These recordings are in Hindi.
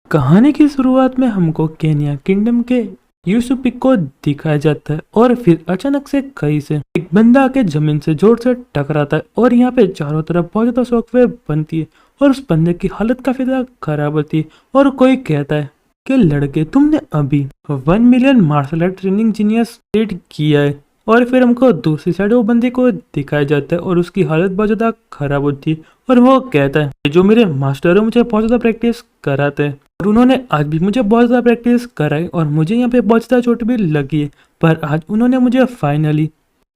कहानी की शुरुआत में हमको केन्या किंगडम के यूसुफ को दिखाया जाता है और फिर अचानक से कहीं से एक बंदा आके जमीन से जोर से टकराता है और यहाँ पे चारों तरफ बहुत ज्यादा शॉकवेव बनती है और उस बंदे की हालत काफी ज्यादा खराब होती है। और कोई कहता है कि लड़के तुमने अभी 1 million martial art training genius create किया है। और फिर हमको दूसरी साइड वो बंदे को दिखाया जाता है और उसकी हालत बहुत ज्यादा खराब होती है और वो कहता है जो मेरे मास्टर है मुझे बहुत ज्यादा प्रैक्टिस कराते हैं और उन्होंने आज भी मुझे बहुत ज़्यादा प्रैक्टिस कराई और मुझे यहाँ पे बहुत ज़्यादा चोट भी लगी है, पर आज उन्होंने मुझे फाइनली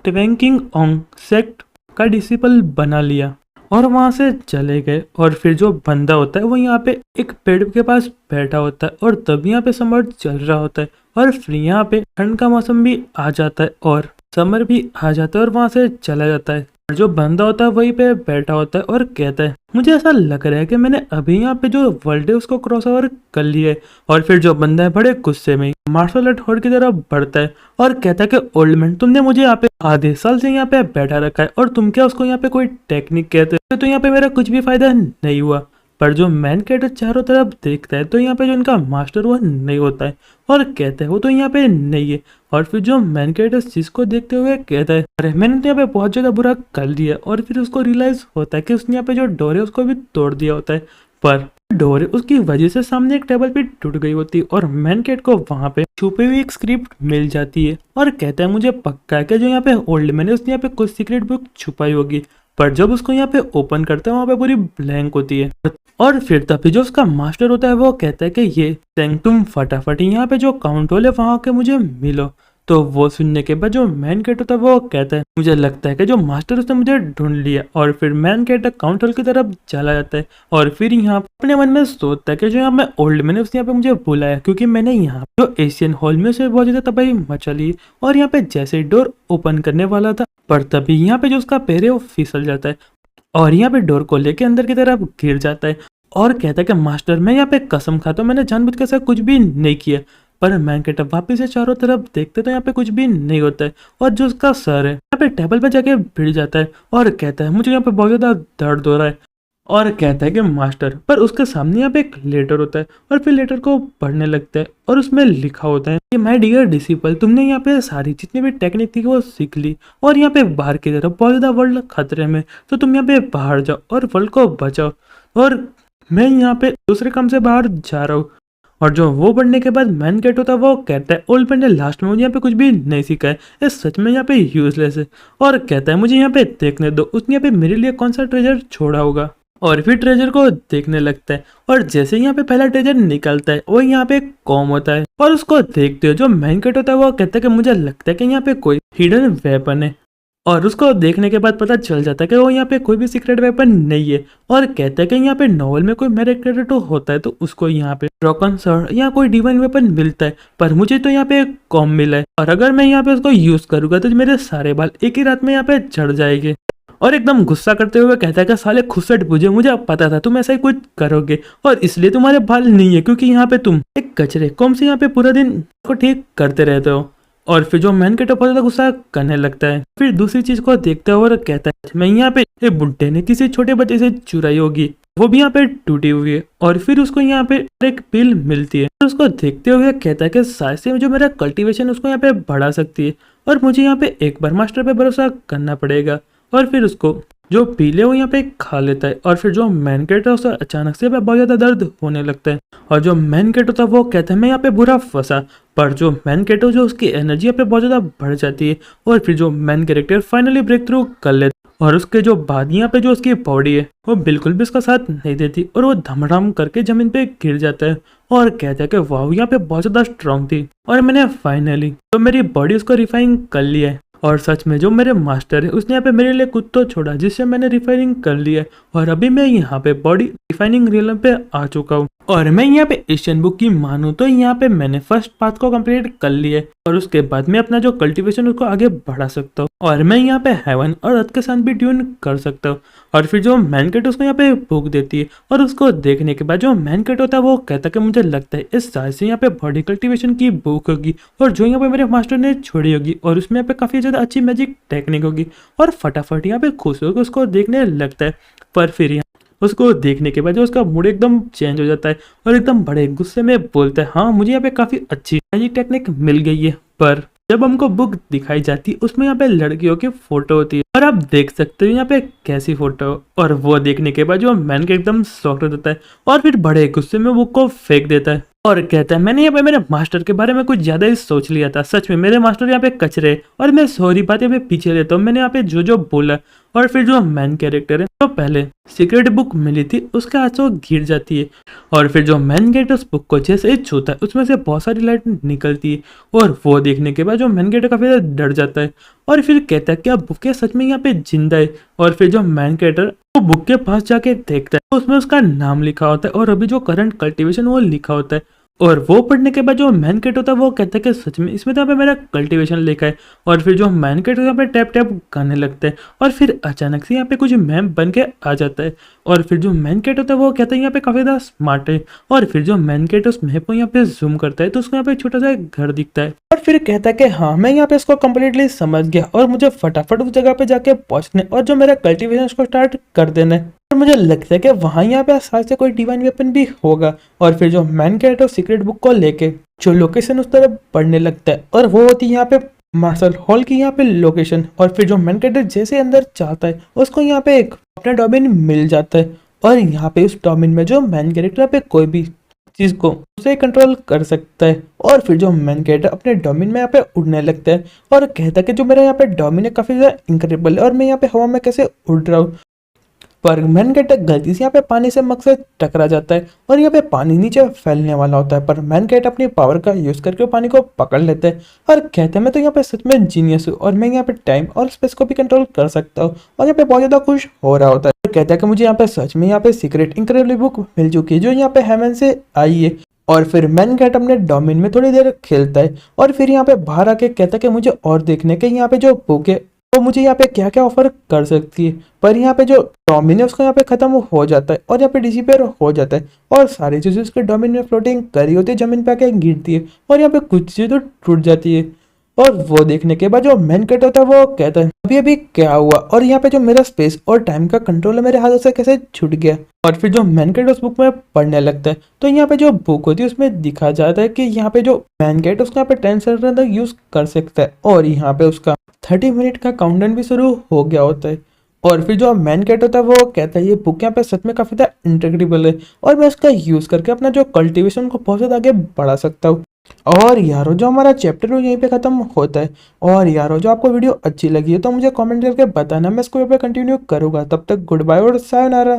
ट्वेंकिंग ओंग सेक्ट का डिसिपल बना लिया और वहाँ से चले गए। और फिर जो बंदा होता है वो यहाँ पे एक पेड़ के पास बैठा होता है और तब यहाँ पे समर चल रहा होता है और फिर यहाँ पे ठंड का मौसम भी आ जाता है और समर भी आ जाता है और वहाँ से चला जाता है। और जो बंदा होता है वहीं पे बैठा होता है और कहता है मुझे ऐसा लग रहा है कि मैंने अभी यहाँ पे जो वर्ल्ड है उसको क्रॉस ओवर कर लिया है। और फिर जो बंदा है बड़े गुस्से में मार्शल आर्ट हॉर्ड की तरफ बढ़ता है और कहता है कि ओल्ड मैन तुमने मुझे यहाँ पे आधे साल से यहाँ पे बैठा रखा है और तुम क्या उसको यहाँ पे कोई टेक्निक कहते हो, तो यहाँ पे मेरा कुछ भी फायदा नहीं हुआ। पर जो मैन कैरेक्टर चारों तरफ देखता है तो यहाँ पे जो इनका मास्टर वो नहीं होता है और कहता है वो तो यहाँ पे नहीं है। और फिर जो मैन कैरेक्टर इस चीज को देखते हुए कहता है अरे मैंने तो यहाँ पे बहुत ज्यादा बुरा कर दिया। और फिर उसको रियलाइज होता है कि उसने यहाँ पे जो डोर है उसको भी तोड़ दिया होता है, पर डोर उसकी वजह से सामने एक टेबल पे टूट गई होती है और मैन कैट को वहां पे छुपी हुई एक स्क्रिप्ट मिल जाती है और कहता है मुझे पक्का है कि जो यहाँ पे ओल्ड मैन है उसने यहाँ पे कुछ सीक्रेट बुक छुपाई होगी। पर जब उसको यहाँ पे ओपन करता है वहां पे पूरी ब्लैंक होती है और फिर तभी जो उसका मास्टर होता है वो कहता है कि ये तुम फटाफट यहाँ पे जो काउंट होल है वहां के मुझे मिलो। तो वो सुनने के बाद जो मैन कैट होता है वो कहता है मुझे लगता है कि जो मास्टर उसने मुझे ढूंढ लिया। और फिर मैन कैट काउंट हॉल की तरफ चला जाता है और फिर यहाँ अपने मन में सोचता है कि जो यहाँ मैं ओल्ड मैन है उसने यहाँ पे मुझे बुलाया क्योंकि मैंने यहाँ जो एशियन हॉल में से बहुत ज्यादा तबाही मचा ली। और यहाँ पे जैसे डोर ओपन करने वाला था पर तभी यहाँ पे जो उसका पैर है वो फिसल जाता है और यहाँ पे डोर को लेके अंदर की तरफ गिर जाता है और कहता है कि मास्टर मैं यहाँ पे कसम खाता हूँ मैंने जानबूझ के ऐसा कुछ भी नहीं किया। पर मैन कैट वापिस से चारों तरफ देखते तो यहाँ पे कुछ भी नहीं होता है और जो उसका सर है यहाँ पे टेबल पे जाके भिड़ जाता है और कहता है मुझे यहाँ पे बहुत ज्यादा दर्द हो रहा है और कहता है कि मास्टर। पर उसके सामने यहाँ पे एक लेटर होता है और फिर लेटर को पढ़ने लगता है और उसमें लिखा होता है कि माय डियर डिसिपल तुमने यहाँ पे सारी जितनी भी टेक्निक थी वो सीख ली और यहाँ पे बाहर की तरफ बहुत ज्यादा वर्ल्ड खतरे में, तो तुम यहाँ पे बाहर जाओ और वर्ल्ड को बचाओ और मैं यहाँ पे दूसरे काम से बाहर जा रहा हूँ। और जो वो पढ़ने के बाद मैन कैट होता है वो कहता है ओल्ड मैन ने लास्ट में मुझे यहाँ पे कुछ भी नहीं सीखा है, ये सच में यहाँ पे यूजलेस है। और कहता है मुझे यहाँ पे देखने दो उसने यहाँ पे मेरे लिए कौन सा ट्रेजर छोड़ा होगा। और फिर ट्रेजर को देखने लगता है और जैसे यहाँ पे पहला ट्रेजर निकलता है वो यहाँ पे कॉम होता है और उसको देखते हो जो मैन कैट होता है वो कहता है कि मुझे लगता है कि यहाँ पे कोई हिडन वेपन है। और उसको देखने के बाद पता चल जाता है कि वो यहाँ पे कोई भी सीक्रेट वेपन नहीं है और कहता है कि यहाँ पे नॉवल में कोई मेरिट होता है तो उसको यहाँ पे ड्रॉकन सर्ड या कोई डिवाइन वेपन मिलता है, पर मुझे तो यहाँ पे कॉम मिला है और अगर मैं यहाँ पे उसको यूज करूंगा तो मेरे सारे बाल एक ही रात में यहाँ पे झड़ जाएंगे। और एकदम गुस्सा करते हुए कहता है कि साले खुसट बुझे मुझे पता था तुम ऐसा ही कुछ करोगे और इसलिए तुम्हारे बाल नहीं है क्योंकि यहाँ पे तुम एक कचरे कौन से यहाँ पे पूरा दिन को ठीक करते रहते हो। और फिर जो मैन कैट बहुत ज्यादा गुस्सा करने लगता है फिर दूसरी चीज को देखते हुए और कहता है मैं यहाँ पे ये बुड्ढे ने किसी छोटे बच्चे से चुराई होगी वो भी यहाँ पे टूटी हुई है। और फिर उसको यहाँ पे एक पिल मिलती है और उसको देखते हुए कहता है कि शायद से जो मेरा कल्टीवेशन उसको यहाँ पे बढ़ा सकती है और मुझे यहाँ पे एक बार मास्टर पे भरोसा करना पड़ेगा। और फिर उसको जो पीले वो यहाँ पे खा लेता है और फिर जो मैन कैट है उसे अचानक से बहुत ज्यादा दर्द होने लगता है और जो मैन कैट होता है वो कहता है मैं यहाँ पे बुरा फंसा। पर जो मैन कैट हो जो उसकी एनर्जी यहाँ पे बहुत ज्यादा बढ़ जाती है और फिर जो main character finally break through कर लेता है और उसके जो बाद यहाँ पे जो उसकी बॉडी है वो बिल्कुल भी उसका साथ नहीं देती और वो धमधम करके जमीन पे गिर जाता है और कहता है कि वाह यहाँ पे बहुत ज्यादा स्ट्रांग थी और मैंने फाइनली तो मेरी बॉडी उसको रिफाइन कर लिया है। और सच में जो मेरे मास्टर है उसने यहाँ पे मेरे लिए कुछ तो छोड़ा जिससे मैंने रिफाइनिंग कर लिया है और अभी मैं यहाँ पे बॉडी रिफाइनिंग रियल पे आ चुका हूँ। और मैं यहाँ पे एशियन बुक की मानूं तो यहाँ पे मैंने फर्स्ट पाथ को कंप्लीट कर लिया है और उसके बाद मैं अपना जो कल्टीवेशन उसको आगे बढ़ा सकता हूँ और मैं यहाँ पे हेवन और अर्थ के साथ भी ट्यून कर सकता हूँ। और फिर जो मैन कैट उसको यहाँ पे भूख देती है और उसको देखने के बाद जो मैन कैट होता है वो कहता है कि मुझे लगता है इस साल से यहाँ पे बॉडी कल्टीवेशन की भूख होगी और जो यहाँ पे मेरे मास्टर ने छोड़ी होगी और उसमें यहाँ पे काफी ज्यादा अच्छी मैजिक टेक्निक होगी और फटाफट यहाँ पे खुश होकर उसको देखने लगता है। पर फिर उसको देखने के बाद जो उसका मूड एकदम चेंज हो जाता है और एकदम बड़े गुस्से में बोलता है, हाँ मुझे यहाँ पे काफी अच्छी मैजिक टेक्निक मिल गई है। पर जब हमको बुक दिखाई जाती है उसमें यहाँ पे लड़कियों की फोटो होती है और आप देख सकते हो यहाँ पे कैसी फोटो। और वो देखने के बाद जो मैन के एकदम शॉक हो जाता है और फिर बड़े गुस्से में बुक को फेंक देता है और कहता है, मैंने यहाँ पे मेरे मास्टर के बारे में कुछ ज्यादा ही सोच लिया था, सच में मेरे मास्टर यहाँ पे कचरे और मैं सॉरी बात यहाँ पे पीछे लेता हूँ, मैंने यहाँ पे जो जो बोला। और फिर जो मैन कैरेक्टर है तो पहले सीक्रेट बुक मिली थी उसके हाथ से वो गिर जाती है और फिर जो मैन कैरेक्टर उस बुक को जैसे ही छूता है उसमें से बहुत सारी लाइट निकलती है और वो देखने के बाद जो मैन कैरेक्टर काफी ज्यादा डर जाता है और फिर कहता है क्या बुक सच में यहाँ पे जिंदा है। और फिर जो मैन कैरेक्टर वो बुक के पास जाके देखता है तो उसमें उसका नाम लिखा होता है और अभी जो करंट कल्टीवेशन वो लिखा होता है। और वो पढ़ने के बाद जो मैन कैरेक्टर होता है वो कहता है कि सच में इसमें तो यहाँ पे मेरा कल्टीवेशन लिखा है। और फिर जो मैन कैरेक्टर यहाँ पे टैप टैप गाने लगता है और फिर अचानक से यहाँ पे कुछ मैम बन के आ जाता है और फिर जो मैन कैरेक्टर होता है वो कहता है यहाँ पे काफी ज्यादा स्मार्ट है। और फिर जो मैन कैरेक्टर उस मैप को यहाँ पे जूम करता है तो उसको यहाँ पे छोटा सा एक घर दिखता है और फिर कहता है कि हाँ मैं यहाँ पे इसको कम्प्लीटली समझ गया और मुझे फटाफट उस जगह पे जाके पहुंचने और जो मेरा कल्टीवेशन उसको स्टार्ट कर देना है। और मुझे लगता है कि वहां यहाँ पे शायद से कोई डिवाइन वेपन भी होगा। और फिर जो मैन कैरेक्टर सीक्रेट बुक को लेके जो लोकेशन उस तरफ पढ़ने लगता है और वो होती है यहाँ पे मार्शल हॉल की यहाँ पे लोकेशन। और फिर जो मैन कैरेक्टर जैसे अंदर चाहता है उसको यहाँ पे एक अपना डोमेन मिल जाता है और यहाँ पे उस डोमेन में जो मैन कैरेक्टर पे कोई भी चीज को उसे कंट्रोल कर सकता है। और फिर जो मैन कैरेक्टर अपने डोमेन में यहाँ पे उड़ने लगता है और कहता है कि जो मेरा यहाँ पे डोमेन है काफी ज्यादा इनक्रेडिबल है और मैं यहाँ पे हवा में कैसे उड़ रहा हूँ। पर मैन कैरेक्टर गलती से यहाँ पे पानी से मग से टकरा जाता है और यहाँ पे पानी नीचे फैलने वाला होता है पर मैन कैरेक्टर अपनी पावर का यूज करके पानी को पकड़ लेता है और कहते हैं मैं तो यहाँ पे सच में जीनियस हूँ और मैं यहाँ पे टाइम और स्पेस को भी कंट्रोल कर सकता हूँ। और यहाँ पे बहुत ज्यादा खुश हो रहा होता है। कहता है कि मुझे यहाँ पे सच में यहाँ पे सीक्रेट इनक्रेडिबल बुक मिल चुकी है जो यहाँ पे हेवन से आई है। और फिर मैन कैरेक्टर अपने डोमेन में थोड़ी देर खेलता है और फिर यहाँ पे बाहर आके कहता है कि मुझे और देखने के यहाँ पे जो बुक है तो मुझे यहाँ पे क्या क्या ऑफर कर सकती है। पर यहाँ पे जो डोमिन है उसका यहाँ पे खत्म हो जाता है और यहाँ पे डिसअपीयर हो जाता है और सारी चीजें उसके डोमिन में फ्लोटिंग करी होती है, जमीन पे आके गिरती है और यहाँ पे कुछ चीजें तो टूट जाती है। और वो देखने के बाद जो मैन कैरेक्टर होता है वो कहता है अभी अभी क्या हुआ और यहाँ पे जो मेरा स्पेस और टाइम का कंट्रोल है मेरे हाथों से कैसे छूट गया। और फिर जो मैन कैरेक्टर उस बुक में पढ़ने लगता है तो यहाँ पे जो बुक होती है उसमें दिखा जाता है कि यहाँ पे जो मैन कैरेक्टर उसका यहाँ पे 10 सेकंड तक यूज कर सकता है और यहाँ पे उसका 30 मिनट का काउंटडाउन भी शुरू हो गया होता है। और फिर जो मैन कैरेक्टर होता है वो कहता है ये बुक यहाँ पे सच में काफी ज्यादा इंक्रेडिबल है और मैं इसका यूज करके अपना जो कल्टीवेशन को बहुत ज्यादा आगे बढ़ा सकता हूँ। और यारो जो हमारा चैप्टर है यहीं पे खत्म होता है। और यारो जो आपको वीडियो अच्छी लगी है तो मुझे कमेंट करके बताना, मैं इसको यहाँ पे कंटिन्यू करूंगा। तब तक गुड बाय और सायोनारा।